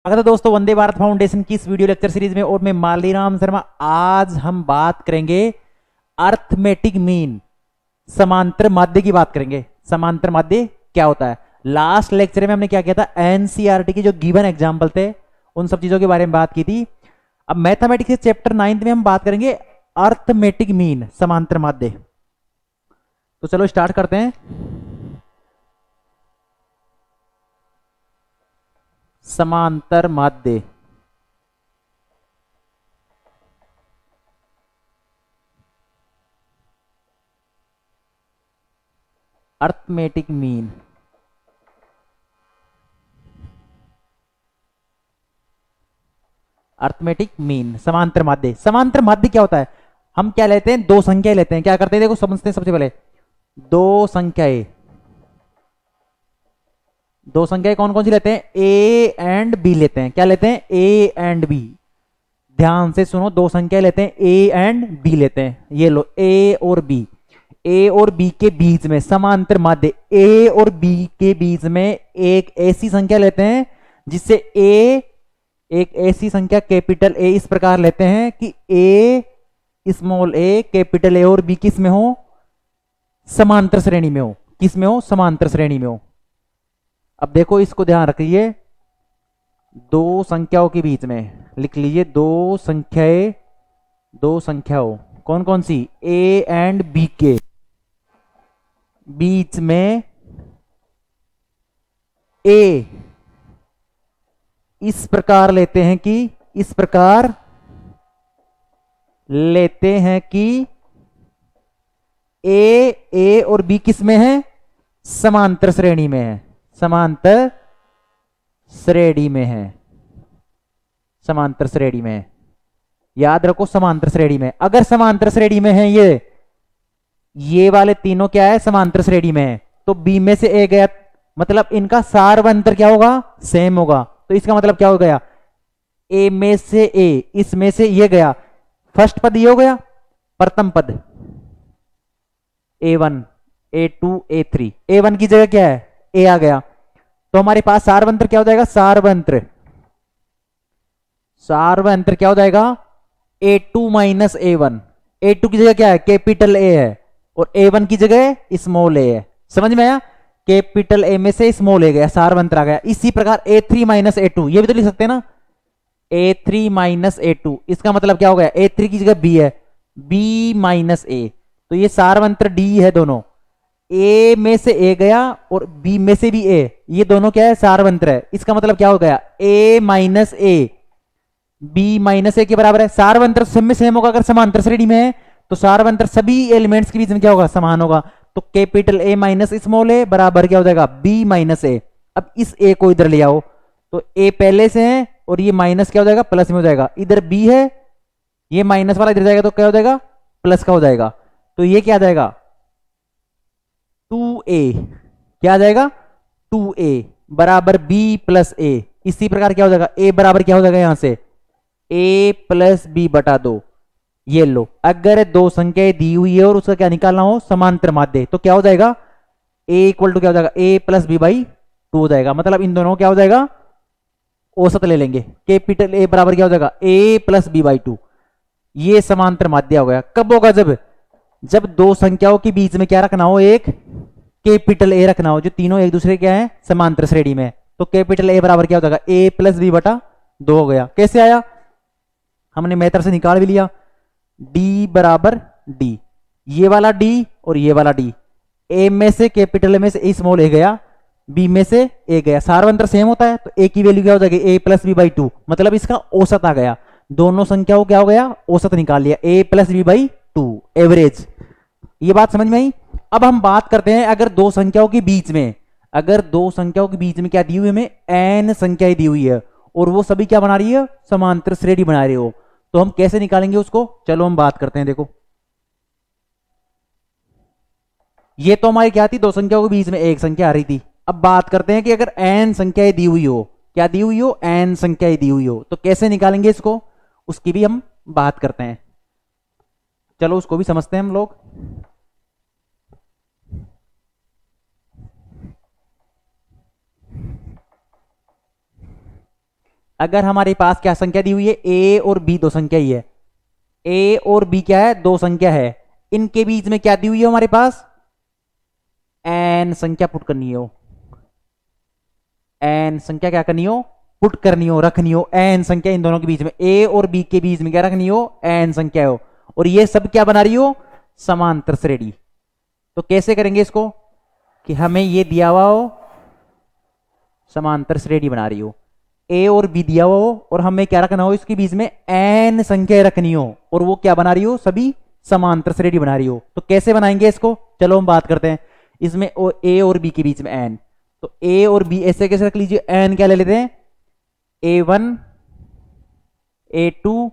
स्वागत है दोस्तों वंदे भारत फाउंडेशन की इस वीडियो लेक्चर सीरीज में। और मैं मालीराम शर्मा। आज हम बात करेंगे अर्थमेटिक मीन, समांतर माध्य की बात करेंगे। समांतर माध्य क्या होता है? लास्ट लेक्चर में हमने क्या किया था, एनसीईआरटी के जो गिवन एग्जाम्पल थे उन सब चीजों के बारे में बात की थी। अब मैथमेटिक्स के चैप्टर 9 में हम बात करेंगे अर्थमेटिक मीन, समांतर माध्य। तो चलो स्टार्ट करते हैं। समांतर माध्य, अर्थमेटिक मीन। अर्थमेटिक मीन, समांतर माध्य। समांतर माध्य क्या होता है? हम क्या लेते हैं, दो संख्याएं लेते हैं। क्या करते हैं देखो, समझते हैं। सबसे पहले दो संख्याएं, दो संख्याएं कौन कौन सी लेते हैं? ए एंड बी लेते हैं। क्या लेते हैं? A and b. ध्यान से सुनो, दो संख्याएं लेते हैं, ए एंड बी लेते हैं। ये लो, ए और बी। ए और बी के बीच में समांतर माध्य, ए और बी के बीच में एक ऐसी संख्या लेते हैं जिससे ए, एक ऐसी संख्या कैपिटल ए इस प्रकार लेते हैं कि ए, स्मॉल ए, कैपिटल ए और बी किस में हो? समांतर श्रेणी में हो। किस में हो? समांतर श्रेणी में हो। अब देखो, इसको ध्यान रखिए, दो संख्याओं के बीच में लिख लीजिए, दो संख्याएं, दो संख्याओं कौन कौन सी? ए एंड बी के बीच में ए इस प्रकार लेते हैं कि, इस प्रकार लेते हैं कि ए और बी किस में है? समांतर श्रेणी में है। समांतर श्रेणी में है। समांतर श्रेणी में है। याद रखो, समांतर श्रेणी में। अगर समांतर श्रेणी में है ये वाले तीनों क्या है? समांतर श्रेणी में है। तो बी में से ए गया, मतलब इनका सारवंतर क्या होगा? सेम होगा। तो इसका मतलब क्या हो गया? ए में से ए, इसमें से ये गया, फर्स्ट पद ये हो गया, प्रथम पद A1, A2, A3। A1 की जगह क्या है? A आ गया। तो हमारे पास सारवंतर क्या हो जाएगा? सारवंतर, सारवंतर क्या हो जाएगा? A2 minus A1। A2 की जगह क्या है? कैपिटल A है, और A1 की जगह स्मॉल a है। समझ में आया? कैपिटल A में से स्मॉल a गया, सारवंतर आ गया। इसी प्रकार A3 माइनस A2, ये भी तो लिख सकते हैं ना, A3 माइनस A2। इसका मतलब क्या हो गया? A3 की जगह B है, B माइनस A। तो ये सारवंतर D है दोनों। A में से A गया और B में से भी A, ये दोनों क्या है? सारवंतर है। इसका मतलब क्या हो गया? A minus A B minus A के बराबर है। सारवंतर सब में सेम होगा अगर समांतर श्रेणी में है, तो सारवंतर सभी एलिमेंट्स के बीच में क्या होगा? समान होगा। तो capital A minus small a बराबर क्या हो जाएगा? B minus A। अब इस A को इधर ले आओ, तो A पहले से है और ये माइनस क्या हो जाएगा? प्लस में हो जाएगा। इधर B है, ये माइनस वाला इधर जाएगा तो क्या हो जाएगा? प्लस का हो जाएगा। तो ये क्या आ जाएगा? 2A। क्या आ जाएगा? 2A बराबर B प्लस A। इसी प्रकार क्या हो जाएगा? A बराबर क्या हो जाएगा? यहां से A प्लस बी बटा 2। ये लो, अगर दो संख्याएं दी हुई है और उसका क्या निकालना हो? समांतर माध्य, तो क्या हो जाएगा? A इक्वल टू क्या हो जाएगा? A प्लस बी बाई 2 हो जाएगा। मतलब इन दोनों क्या हो जाएगा? औसत ले लेंगे। कैपिटल A बराबर क्या हो जाएगा? A plus b by 2। ये समांतर माध्य हो गया। कब होगा? जब जब दो संख्याओं के बीच में क्या रखना हो? एक कैपिटल A रखना हो, जो तीनों एक दूसरे क्या है? समांतर श्रेणी में। तो कैपिटल A बराबर क्या हो जाएगा? A प्लस बी बटा 2 हो गया। कैसे आया? हमने मेथड से निकाल भी लिया। D बराबर D, ये वाला D और ये वाला D। A में से, कैपिटल में से स्मॉल a गया, B में से a गया। सारवंतर सेम होता है, तो a की वैल्यू क्या हो जाएगी? A plus b by 2। मतलब इसका औसत आ गया। दोनों संख्याओं क्या हो गया? औसत निकाल लिया, A plus b by 2, average. ये बात समझ में आई? अब हम बात करते हैं, अगर दो संख्याओं के बीच में, अगर दो संख्याओं के बीच में क्या दी हुई है? हमें n संख्याएं दी हुई है और वो सभी क्या बना रही है? समांतर श्रेणी बना रही हो। तो हम कैसे निकालेंगे उसको? चलो हम बात करते हैं। देखो, ये तो हमारी क्या थी? दो संख्याओं के बीच में एक संख्या आ रही थी। अब बात करते हैं कि अगर n संख्याएं दी हुई हो, क्या दी हुई हो? n संख्याएं दी हुई हो, तो कैसे निकालेंगे इसको? उसकी भी हम बात करते हैं। चलो उसको भी समझते हैं हम लोग। अगर हमारे पास क्या संख्या दी हुई है, ए और बी दो संख्या ही है, ए और बी क्या है, दो संख्या है, इनके बीच में क्या दी हुई है हमारे पास, एन संख्या पुट करनी हो, एन संख्या क्या करनी हो, पुट करनी हो, रखनी हो, एन संख्या इन दोनों के बीच में, ए और बी के बीच में क्या रखनी हो, एन संख्या हो, और ये सब क्या बना रही हो, समांतर श्रेणी। तो कैसे करेंगे इसको, कि हमें ये दिया हुआ हो, समांतर श्रेणी बना रही हो, ए और बी दिया हुआ हो, और हमें क्या रखना हो, इसके बीच में एन संख्या रखनी हो, और वो क्या बना रही हो, सभी समांतर श्रेणी बना रही हो। तो कैसे बनाएंगे इसको, चलो हम बात करते हैं। इसमें ए और बी के बीच में एन, तो ए और बी ऐसे कैसे रख लीजिए, एन क्या ले लेते हैं, A1 A2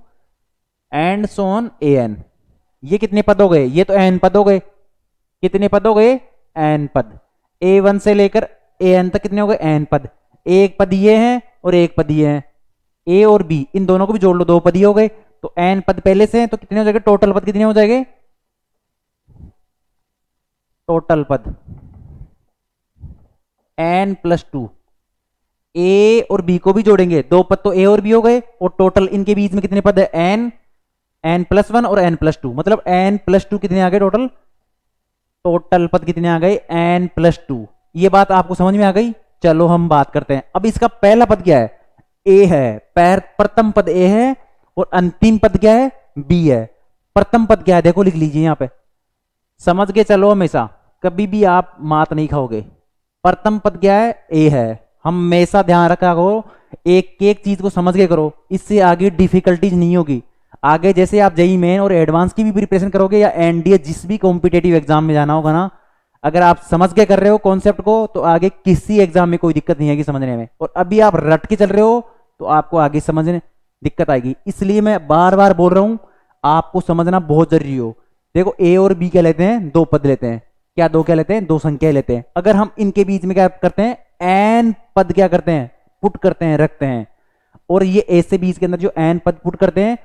and so on AN। ये कितने पद हो गए, ये तो एन पद हो गए, कितने पद हो गए, एन पद। A1 से लेकर AN तक कितने हो गए, एन पद। एक पद ये है और एक पद ये है, ए और बी इन दोनों को भी जोड़ लो, दो पद ही हो गए, तो एन पद पहले से हैं, तो कितने हो जाएंगे, टोटल पद कितने हो जाएंगे, टोटल पद एन प्लस टू। ए और बी को भी जोड़ेंगे, दो पद तो ए और बी हो गए, और टोटल इनके बीच में कितने पद है, एन, एन प्लस वन और एन प्लस टू, मतलब एन प्लस टू कितने आ गए टोटल, टोटल पद कितने आ गए, एन प्लस टू। ये बात आपको समझ में आ गई। चलो हम बात करते हैं, अब इसका पहला पद क्या है, ए है, प्रथम पद ए है, और अंतिम पद क्या है, बी है। प्रथम पद क्या है, देखो लिख लीजिए यहां पे, समझ के चलो, हमेशा कभी भी आप मात नहीं खाओगे। प्रथम पद क्या है, ए है, हमेशा ध्यान रखा करो, एक एक चीज को समझ के करो, इससे आगे डिफिकल्टीज नहीं होगी। आगे जैसे आप जेईई मेन और एडवांस की भी प्रिपरेशन करोगे, या एनडीए जिस भी कॉम्पिटेटिव एग्जाम में जाना होगा ना, अगर आप समझ के कर रहे हो कॉन्सेप्ट को, तो आगे किसी एग्जाम में कोई दिक्कत नहीं आएगी समझने में। और अभी आप रट के चल रहे हो तो आपको आगे समझने दिक्कत आएगी। इसलिए मैं बार बार बोल रहा हूं, आपको समझना बहुत जरूरी हो। देखो ए और बी क्या लेते हैं, दो पद लेते हैं, क्या दो क्या लेते हैं, दो संख्या लेते हैं। अगर हम इनके बीच में क्या करते हैं, एन पद क्या करते हैं, पुट करते हैं, रखते हैं। और ये ए से बीच के अंदर जो एन पद पुट करते हैं,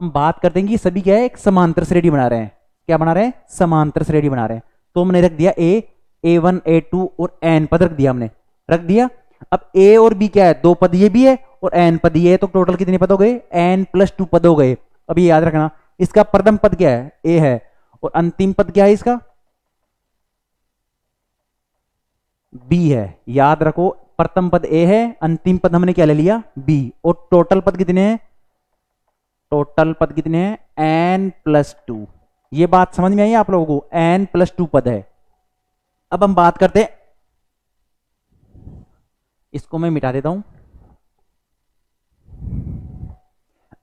हम बात करते हैं कि सभी क्या है, एक समांतर श्रेणी बना रहे हैं। क्या बना रहे हैं, समांतर श्रेणी बना रहे हैं। तो हमने रख दिया A1 A2 और एन पद रख दिया, हमने रख दिया। अब ए और बी क्या है, दो पद ये भी है और एन पद ये है, तो टोटल कितने पद हो गए, एन प्लस टू पद हो गए। अब ये याद रखना, इसका प्रथम पद क्या है, ए है, और अंतिम पद क्या है इसका, बी है। याद रखो, प्रथम पद ए है, अंतिम पद हमने क्या ले लिया, बी, और टोटल पद कितने हैं, टोटल पद कितने हैं, एन प्लस टू। ये बात समझ में आई आप लोगों को, एन प्लस टू पद है। अब हम बात करते हैं, इसको मैं मिटा देता हूं।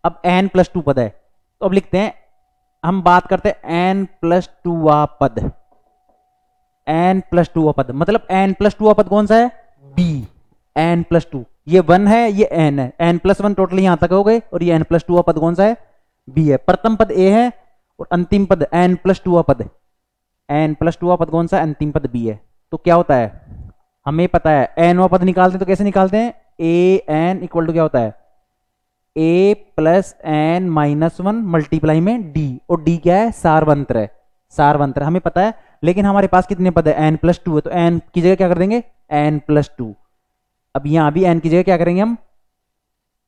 अब एन प्लस टू पद है, तो अब लिखते हैं, हम बात करते हैं एन प्लस टू पद। एन प्लस टू पद मतलब एन प्लस टू पद कौन सा है, बी। एन प्लस टू, ये वन है, ये एन है, एन प्लस वन टोटल यहां तक हो गए, और ये एन प्लस टू पद कौन सा है, बी है। प्रथम पद ए है और अंतिम पद एन प्लस टू पद, एन प्लस टू पद कौन सा, अंतिम पद बी है। तो क्या होता है, हमें पता है एन पद निकालते हैं, तो कैसे निकालते हैं, ए एन इक्वल टू क्या होता है, a plus n minus one multiply में डी, और डी क्या है, सारवंत्र है, सारवंत्र हमें पता है। लेकिन हमारे पास कितने पद है, एन प्लस टू है, तो एन की जगह क्या कर देंगे, एन प्लस टू। अब यहां भी एन की जगह क्या करेंगे हम,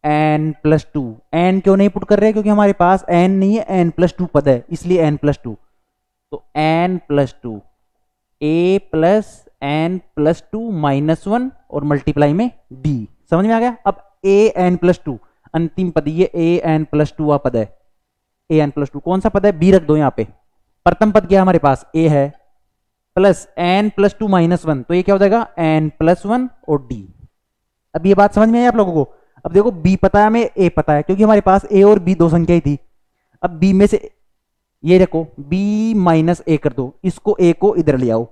एन प्लस टू। एन क्यों नहीं पुट कर रहे, क्योंकि हमारे पास एन नहीं है, एन प्लस टू पद है, इसलिए एन प्लस टू। तो n plus two, a plus n plus two minus one और मल्टीप्लाई में डी। समझ में आ गया। अब ए एन प्लस टू अंतिम पद, ये ए एन प्लस टू पद है, ए एन प्लस टू कौन सा पद है, बी रख दो यहाँ पे। प्रथम पद क्या हमारे पास, ए है, plus n plus two minus one, तो ये क्या हो जाएगा, एन प्लस वन और डी। अब ये बात समझ में आई आप लोगों को। अब देखो बी पता है हमें, ए पता है, क्योंकि हमारे पास ए और बी दो संख्या ही थी। अब बी में से ये देखो बी माइनस ए कर दो, इसको ए को इधर ले आओ,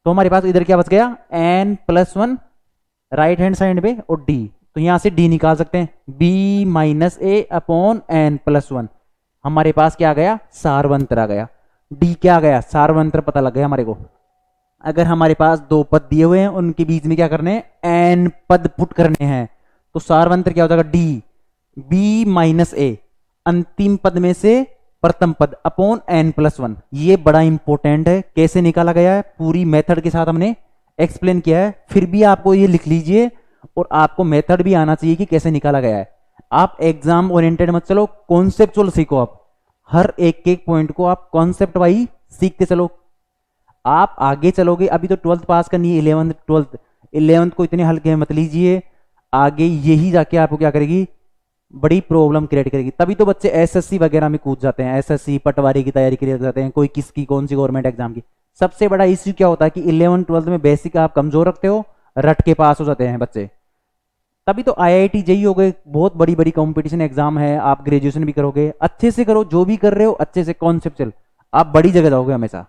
तो हमारे पास इधर क्या बच गया, n plus one right hand side पे और डी। तो यहां से डी निकाल सकते हैं, B minus a upon n plus one. हमारे पास क्या आ गया, सारवंत्र आ गया। डी क्या आ गया, सारवंत्र पता लग गया हमारे को। अगर हमारे पास दो पद दिए हुए हैं, उनके बीच में क्या करने हैं, एन पद पुट करने हैं, तो सारवंत्र क्या हो जाएगा, डी बी माइनस ए, अंतिम पद में से प्रथम पद अपॉन एन प्लस वन। ये बड़ा इंपॉर्टेंट है, कैसे निकाला गया है पूरी मेथड के साथ हमने एक्सप्लेन किया है। फिर भी आपको ये लिख लीजिए और आपको मेथड भी आना चाहिए कि कैसे निकाला गया है। आप एग्जाम ओरिएंटेड मत चलो, कॉन्सेप्चुअल सीखो। आप हर एक एक पॉइंट को आप कॉन्सेप्ट वाइज सीखते चलो, आप आगे चलोगे। अभी तो 12th पास करनी है, 11th 12th 11th को इतने हल्के मत लीजिए, आगे यही जाके आपको क्या करेगी, बड़ी प्रॉब्लम क्रिएट करेगी। तभी तो बच्चे एसएससी वगैरह में कूद जाते हैं, एसएससी पटवारी की तैयारी के लिए जाते हैं, कोई किसकी कौन सी गवर्नमेंट एग्जाम की। सबसे बड़ा इश्यू क्या होता है कि 11th 12th में बेसिक आप कमजोर रखते हो, रट के पास हो जाते हैं बच्चे। तभी तो आईआईटी जेईई हो गए, बहुत बड़ी बड़ी कंपटीशन एग्जाम है। आप ग्रेजुएशन भी करोगे, अच्छे से करो, जो भी कर रहे हो अच्छे से कॉन्सेप्चुअल, आप बड़ी जगह जाओगे हमेशा।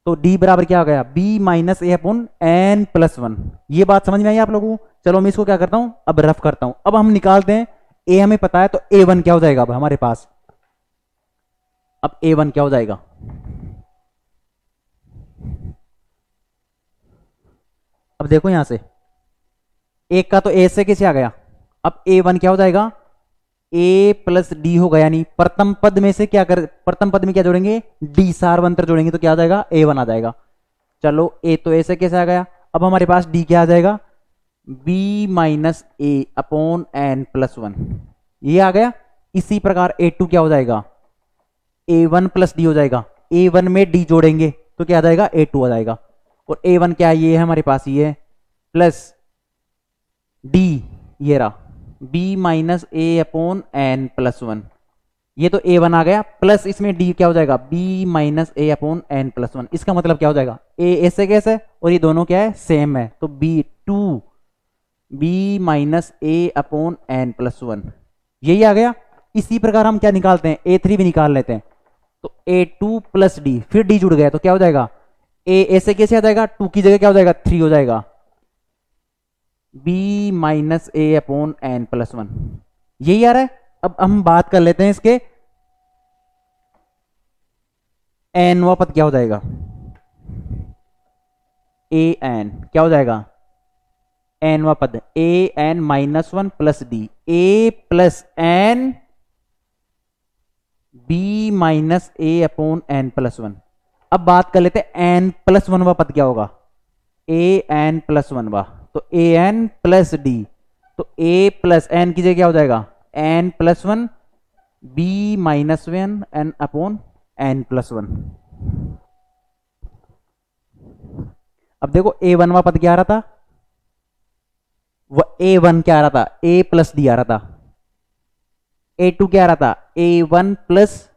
तो डी बराबर क्या हो गया, B minus a upon n plus one. ये बात समझ में आई आप लोगों को? चलो मैं इसको क्या करता हूं, अब रफ करता हूं। अब हम निकालते हैं, ए हमें पता है तो ए वन क्या हो जाएगा अब हमारे पास। अब ए वन क्या हो जाएगा, अब देखो यहां से एक का तो ए से कैसे आ गया। अब ए वन क्या हो जाएगा, ए प्लस डी होगा, यानी प्रथम पद में से क्या कर, प्रथम पद में क्या जोड़ेंगे, डी सार्वंतर जोड़ेंगे तो क्या आ जाएगा, ए वन आ जाएगा। चलो ए तो ए से कैसे आ गया, अब हमारे पास डी क्या आ जाएगा, b minus a upon n plus one, ये आ गया। इसी प्रकार ए टू क्या हो जाएगा, ए वन प्लस डी हो जाएगा। ए वन में डी जोड़ेंगे तो क्या आ जाएगा, ए टू आ जाएगा। और ए वन क्या है, ये है हमारे पास, ये प्लस डी, ये रहा B minus a upon n plus one, ये तो ए वन आ गया, प्लस इसमें डी क्या हो जाएगा, b minus a upon n plus one. इसका मतलब क्या हो जाएगा, ए ऐसे कैसे और ये दोनों क्या है, सेम है, तो b two b minus a upon n plus one, यही आ गया। इसी प्रकार हम क्या निकालते हैं, ए थ्री भी निकाल लेते हैं। तो ए टू प्लस डी, फिर डी जुड़ गया तो क्या हो जाएगा, ए ऐसे कैसे आ जाएगा, टू की जगह क्या हो जाएगा, थ्री हो जाएगा, b minus a upon n plus one, यही आ रहा है। अब हम बात कर लेते हैं इसके एनवा पद क्या हो जाएगा, ए एन क्या हो जाएगा, एनवा पद a n minus one plus d, a plus n b minus a upon n plus one. अब बात कर लेते हैं एन प्लस वन वा पद क्या होगा, ए एन प्लस वन वा, तो ए एन प्लस डी, तो ए प्लस एन की जगह क्या हो जाएगा, n plus one b minus one n upon n plus one. अब देखो ए वन वा पद क्या आ रहा था, वह ए वन क्या आ रहा था, ए प्लस डी आ रहा था। ए टू क्या आ रहा था, ए वन प्लस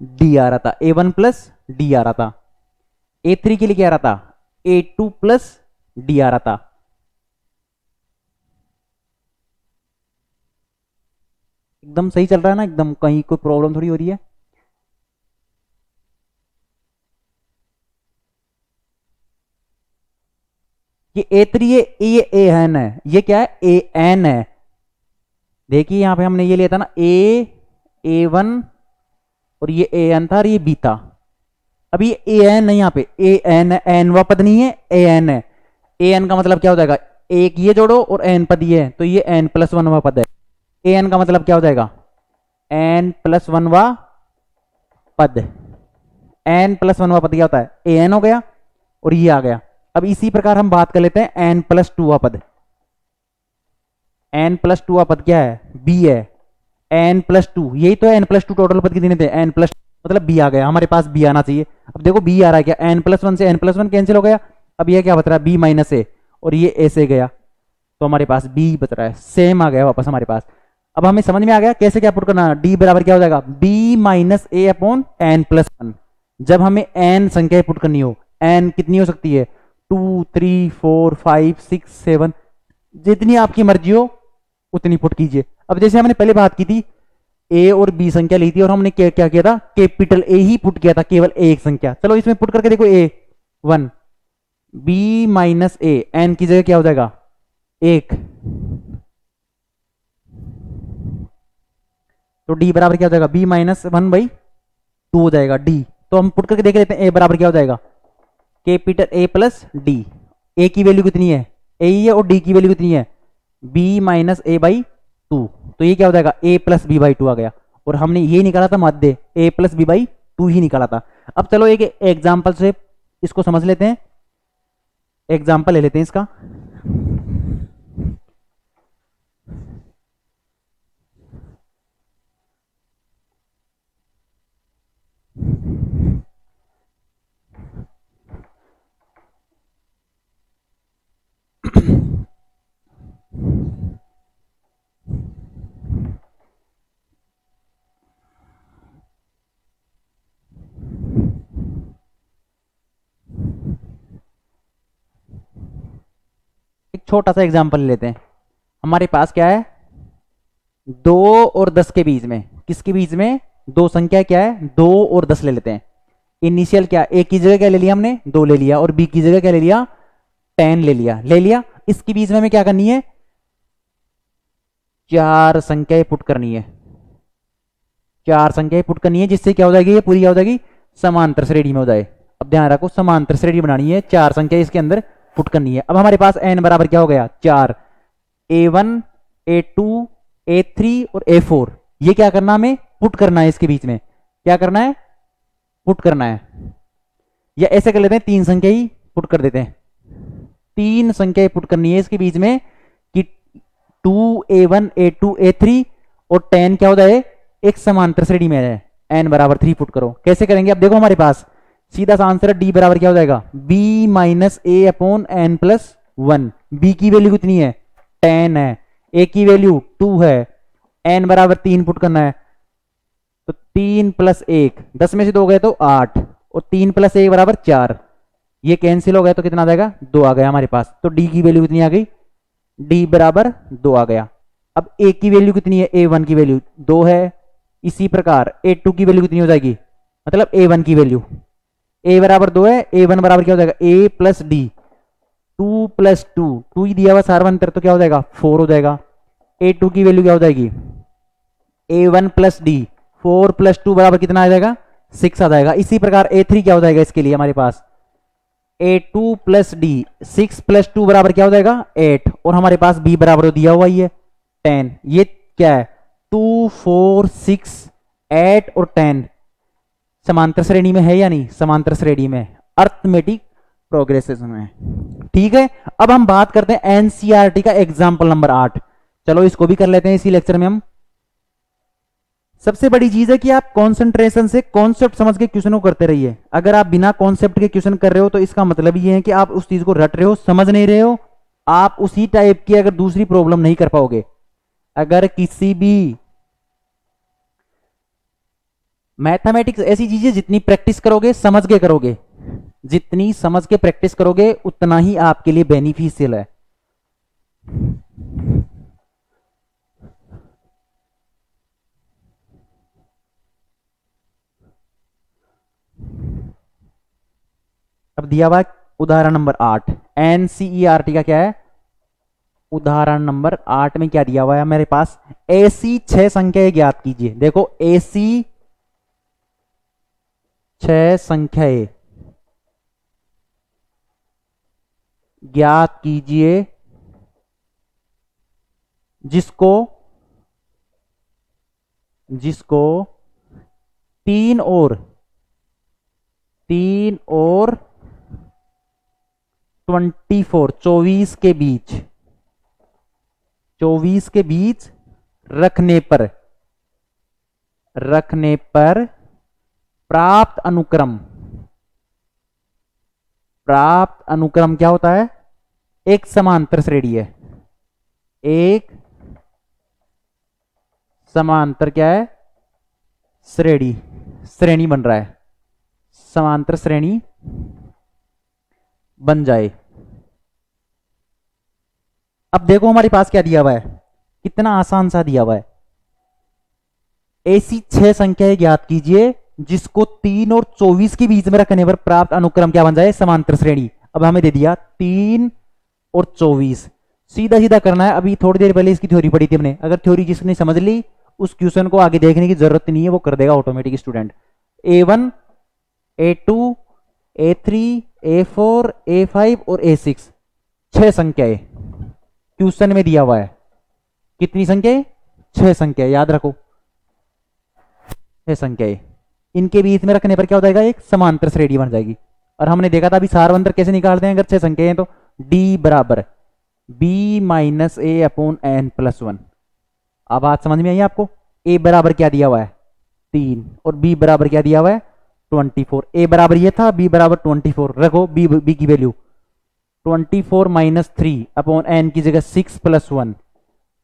डी आ रहा था, ए वन प्लस डी आ रहा था। ए थ्री के लिए क्या आ रहा था, ए टू प्लस डी आ रहा था। एकदम सही चल रहा है ना, एकदम कहीं कोई प्रॉब्लम थोड़ी हो रही है। ये ए थ्री है, ये ए एन है, ये क्या है, ए एन है। देखिए यहां पे हमने ये लिया था ना, ए वन और ये ए एन था और ये बी था। अब ये ए एन है, यहाँ पे ए एन, एन व पद नहीं है, ए एन है। ए एन का मतलब क्या हो जाएगा, एक ये जोड़ो और एन पद ये है, तो ये एन प्लस वन व पद है। ए एन का मतलब क्या हो जाएगा, एन प्लस वन व पद, एन प्लस वन व पद क्या होता है, ए एन हो गया और ये आ गया। अब इसी प्रकार हम बात कर लेते हैं एन प्लस टू व पद, एन प्लस टू पद क्या है, बी है। एन प्लस टू, यही तो है एन प्लस टू, टोटल पद कितने थे, एन प्लस मतलब बी आ गया, हमारे पास बी आना चाहिए। अब देखो बी आ रहा है क्या, एन प्लस वन से एन प्लस वन कैंसिल हो गया, अब ये क्या बच रहा है, बी माइनस ए, और ये ए से गया तो हमारे पास बी बच रहा है, सेम आ गया वापस हमारे पास। अब हमें समझ में आ गया कैसे क्या पुट करना, डी बराबर क्या हो जाएगा, b minus a upon n plus one. जब हमें एन संख्या पुट करनी हो, एन कितनी हो सकती है, 2 3 4 5 6 7, जितनी आपकी मर्जी हो उतनी पुट कीजिए। अब जैसे हमने पहले बात की थी, ए और बी संख्या ली थी और हमने क्या किया था, कैपिटल ए ही पुट किया था, केवल एक संख्या। चलो इसमें पुट करके देखो, ए वन, बी माइनस ए, एन की जगह क्या हो जाएगा, एक, तो डी बराबर क्या हो जाएगा, b minus one by two हो जाएगा डी। तो हम पुट करके देख लेते हैं, ए बराबर क्या हो जाएगा, कैपिटल ए प्लस डी। ए की वैल्यू कितनी है, ए ही है, और डी की वैल्यू कितनी है, b minus a by two, तो ये क्या हो जाएगा, a plus b by two आ गया। और हमने ये निकाला था मध्य, a plus b by two ही निकाला था। अब चलो एक एग्जाम्पल से इसको समझ लेते हैं, एग्जाम्पल ले लेते हैं इसका। छोटा सा एग्जांपल लेते हैं। हमारे पास क्या है, 2 और 10 के बीच में, किसके बीच में, दो संख्या क्या है, 2 और 10 ले लेते हैं। इनिशियल क्या, ए की जगह क्या ले लिया हमने, 2 ले लिया, और बी की जगह क्या ले लिया, 10 ले लिया। इसके बीच में हमें क्या करनी है, 4 संख्याएं पुट करनी है, 4 संख्याएं पुट करनी है, जिससे क्या हो जाएगी, ये पूरी क्या हो जाएगी, समांतर श्रेणी में हो जाए। अब ध्यान रखो, समांतर श्रेणी बनानी है, 4 संख्या इसके अंदर पुट करनी है। अब हमारे पास n बराबर क्या हो गया, 4, a1 a2 a3 और a4, ये क्या करना, हमें पुट करना है, इसके बीच में क्या करना है, पुट करना है। या ऐसे कर लेते हैं, 3 संख्या ही पुट कर देते हैं, 3 संख्याएं पुट करनी है इसके बीच में कि 2 a1 a2 a3 और 10 क्या हो जाए, एक समांतर श्रेणी में है। n बराबर 3 पुट करो। कैसे करेंगे, अब देखो हमारे पास सीधा सा आंसर है, d बराबर क्या हो जाएगा, b minus a upon n plus 1। b की वैल्यू कितनी है, 10 है, a की वैल्यू 2 है, n बराबर 3 पुट करना है, तो 3 प्लस 1, 10 में से 2 गए तो 8, और 3 प्लस 1 बराबर 4, ये कैंसिल हो गया तो कितना आ जाएगा, 2 आ गया हमारे पास। तो d की वैल्यू कितनी आ गई, d बराबर 2 आ गया। अब a की वैल्यू कितनी है, a1 की वैल्यू 2 है, इसी प्रकार a2 की वैल्यू कितनी हो जाएगी, मतलब a1 की वैल्यू, a बराबर 2 है, a1 बराबर क्या हो जाएगा, a प्लस डी, 2 प्लस 2 ही दिया हुआ सार्वंतर, तो क्या हो जाएगा, 4 हो जाएगा। a2 की वैल्यू क्या हो जाएगी, a1 प्लस डी, 4 प्लस 2 बराबर कितना आ जाएगा, 6 आ जाएगा। इसी प्रकार a3 क्या हो जाएगा, इसके लिए हमारे पास a2 प्लस डी, 6 प्लस 2 बराबर क्या हो जाएगा, 8, और हमारे पास b बराबर दिया हुआ ही है 10। ये क्या है, 2 4 6 8 और 10 समांतर श्रेणी में है या नहीं, समांतर श्रेणी में, अर्थमेटिक प्रोग्रेसेस में। ठीक है, अब हम बात करते हैं एनसीईआरटी का एग्जाम्पल नंबर 8। चलो इसको भी कर लेते हैं इसी लेक्चर में हम। सबसे बड़ी चीज है कि आप कंसंट्रेशन से कॉन्सेप्ट समझ के क्वेश्चन को करते रहिए। अगर आप बिना कॉन्सेप्ट के क्वेश्चन कर रहे हो तो इसका मतलब ये है कि आप उस चीज को रट रहे हो, समझ नहीं रहे हो, आप उसी टाइप की अगर दूसरी प्रॉब्लम नहीं कर पाओगे। अगर किसी भी मैथमेटिक्स ऐसी चीजें जितनी प्रैक्टिस करोगे, समझ के करोगे, जितनी समझ के प्रैक्टिस करोगे उतना ही आपके लिए बेनिफिशियल है। अब दिया हुआ उदाहरण नंबर 8, एनसीईआरटी का क्या है, उदाहरण नंबर 8 में क्या दिया हुआ है मेरे पास, ऐसी 6 संख्याएं ज्ञात कीजिए। देखो ऐसी 6 संख्याएं ज्ञात कीजिए जिसको 3 और 24 के बीच रखने पर प्राप्त अनुक्रम क्या होता है, एक समांतर श्रेणी है, एक समांतर क्या है, श्रेणी बन रहा है, समांतर श्रेणी बन जाए। अब देखो हमारे पास क्या दिया हुआ है, कितना आसान सा दिया हुआ है, ऐसी 6 संख्याएं ज्ञात कीजिए जिसको 3 और 24 के बीच में रखने पर प्राप्त अनुक्रम क्या बन जाए, समांतर श्रेणी। अब हमें दे दिया 3 और 24, सीधा सीधा करना है। अभी थोड़ी देर पहले इसकी थ्योरी पढ़ी थी हमने, अगर थ्योरी जिसने समझ ली उस क्वेश्चन को आगे देखने की जरूरत नहीं है, वो कर देगा automatic student. a1 a2 a3 a4 a5 और a6, 6 संख्याएं क्वेश्चन में दिया हुआ है। कितनी संख्याएं, 6 संख्याएं, याद रखो 6 संख्याएं। इनके बीच में रखने पर क्या हो जाएगा, एक समांतर श्रेणी बन जाएगी। और हमने देखा था अभी सार्वंतर कैसे निकालते हैं, अगर 6 संख्याएं हैं तो d बराबर b minus a upon n plus 1। अब बात समझ में आई आपको, a बराबर क्या दिया हुआ है, 3, और b बराबर क्या दिया हुआ है, 24। a बराबर ये था, b बराबर 24, रखो b की वैल्यू 24 माइनस 3 अपॉन n की जगह 6 प्लस 1,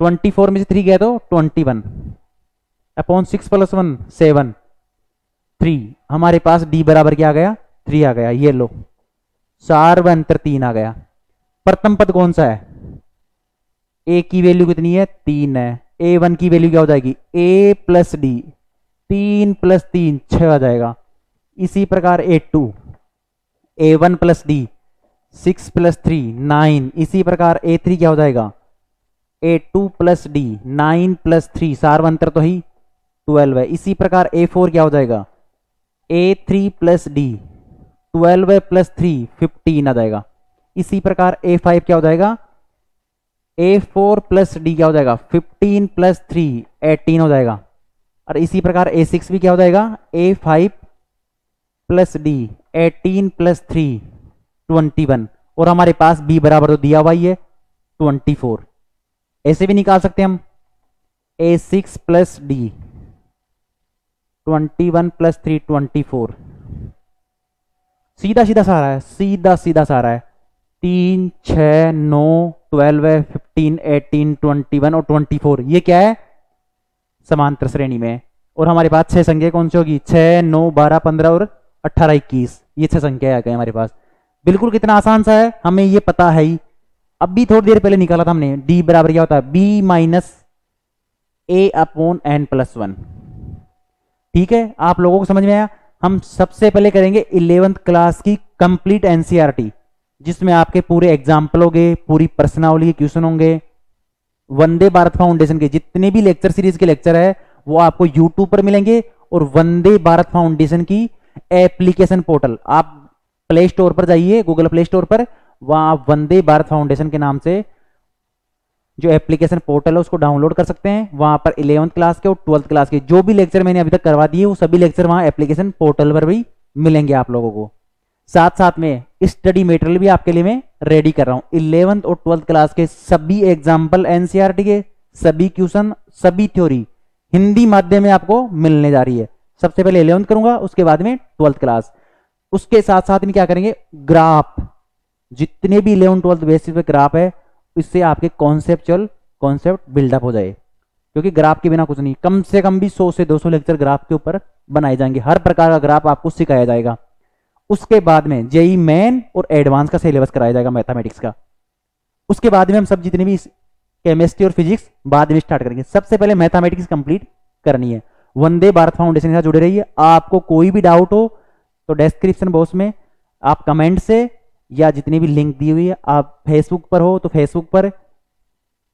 24 में से 3 गया तो 21 अपॉन 6 प्लस 1 7, 3। हमारे पास d बराबर क्या आ गया, 3 आ गया। ये लो सार्वंतर 3 आ गया। प्रथम पद कौन सा है, ए की वैल्यू कितनी है 3 है, A1 की वैल्यू क्या हो जाएगी A प्लस डी, 3 प्लस 3 6 आ जाएगा। इसी प्रकार A2, A1 plus D 6 plus 3 9, इसी प्रकार A3 क्या हो जाएगा A2 प्लस डी 9 प्लस 3 सार अंतर तो ही 12 है। इसी प्रकार A4 क्या हो जाएगा A3 प्लस डी 12 प्लस 3 15 आ जाएगा। इसी प्रकार A5 क्या हो जाएगा A4 प्लस डी क्या हो जाएगा 15 प्लस 3 18 हो जाएगा। और इसी प्रकार A6 भी क्या हो जाएगा A5 प्लस डी 18 प्लस 3 21, और हमारे पास B बराबर तो दिया हुआ ही है 24। ऐसे भी निकाल सकते हैं हम A6 प्लस डी 21 प्लस 3 24, सीधा सीधा सा आ रहा है, सीधा सीधा सा आ रहा है 3 6 9 12 15 18 21 और 24, ये क्या है समांतर श्रेणी में। और हमारे पास 6 संख्या कौन सी होगी 6 9 12 15 और 18 21, ये 6 संख्या आ गई हमारे पास। बिल्कुल कितना आसान सा है, हमें ये पता है ही। अभी थोड़ी देर पहले निकाला था हमने D बराबर क्या होता है B minus A upon N plus 1। ठीक है, आप लोगों को समझ में आया। हम सबसे पहले करेंगे 11th क्लास की कंप्लीट एनसीईआरटी, जिसमें आपके पूरे एग्जाम्पल होंगे, पूरी पर्सनावली के क्वेश्चन होंगे। वंदे भारत फाउंडेशन के जितने भी लेक्चर सीरीज के लेक्चर है वो आपको यूट्यूब पर मिलेंगे, और वंदे भारत फाउंडेशन की एप्लीकेशन पोर्टल, आप प्ले स्टोर पर जाइए, गूगल प्ले स्टोर पर, वहां आप वंदे भारत फाउंडेशन के नाम से जो एप्लीकेशन पोर्टल है उसको डाउनलोड कर सकते हैं। वहां पर 11th क्लास के और 12th क्लास के जो भी लेक्चर मैंने अभी तक करवा दिए वो सभी लेक्चर वहां एप्लीकेशन पोर्टल पर भी मिलेंगे आप लोगों को। साथ साथ में स्टडी मटेरियल भी आपके लिए मैं रेडी कर रहा हूं। 11th और 12th क्लास के सभी एग्जाम्पल एनसीईआरटी के, सभी क्वेश्चन, सभी थ्योरी हिंदी माध्यम में आपको मिलने जा रही है। सबसे पहले 11th करूंगा, उसके बाद में 12th क्लास। उसके साथ साथ में क्या करेंगे ग्राफ, जितने भी 11 12 बेसिस पे ग्राफ है, इससे आपके कॉन्सेप्चुअल कॉन्सेप्ट बिल्डअप हो जाए, क्योंकि ग्राफ के बिना कुछ नहीं। कम से कम भी 100 से 200 लेक्चर ग्राफ के ऊपर बनाए जाएंगे, हर प्रकार का ग्राफ आपको सिखाया जाएगा। उसके बाद में जेई मेन और एडवांस का सिलेबस कराया जाएगा मैथमेटिक्स का। उसके बाद में हम सब जितने भी केमिस्ट्री और फिजिक्स बाद में स्टार्ट करेंगे। सबसे पहले मैथमेटिक्स कंप्लीट करनी है। वंदे भारत फाउंडेशन के साथ जुड़े रहिए। आपको कोई भी डाउट हो तो डिस्क्रिप्शन बॉक्स में आप कमेंट से, या जितनी भी लिंक दी हुई है, आप फेसबुक पर हो तो फेसबुक पर,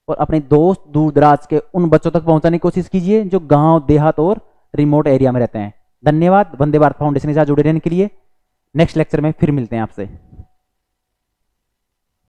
और अपने दोस्त दूर दराज के उन बच्चों तक पहुंचाने की कोशिश कीजिए जो गांव देहात और रिमोट एरिया में रहते हैं। धन्यवाद वंदे भारत फाउंडेशन के साथ जुड़े रहने के लिए। नेक्स्ट लेक्चर में फिर मिलते हैं आपसे।